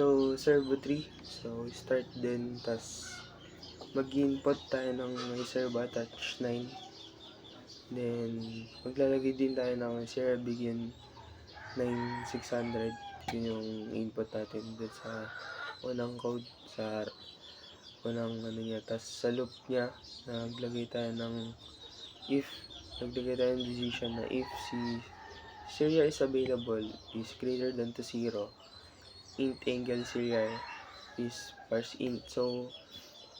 So, servo 3. So, start din, tas mag-input tayo ng may servo attach 9. Then, maglalagay din tayo ng Sierra Begin 9600. Yun yung input natin dun sa unang code, sa unang ano niya. Tas sa loop niya, naglagay tayo ng if, naglagay tayo ng decision na if si serial is available is greater than to 0, int angle serial is parse int. So,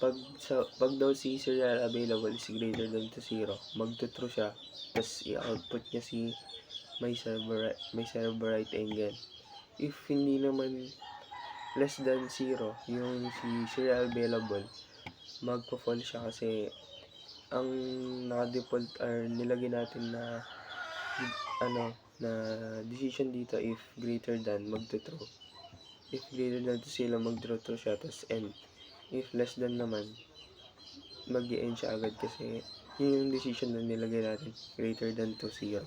pag daw si serial available is greater than to 0, magto-true siya, tas i-output niya si may server right angle. If hindi naman less than 0 yung si serial available, magpo-fall siya kasi ang naka-default or nilagay natin na na decision dito if greater than magto-true. If greater than to 0, mag-true siya, tas end. If less than naman, mag-end siya agad kasi yun yung decision na nilagay natin, greater than to 0.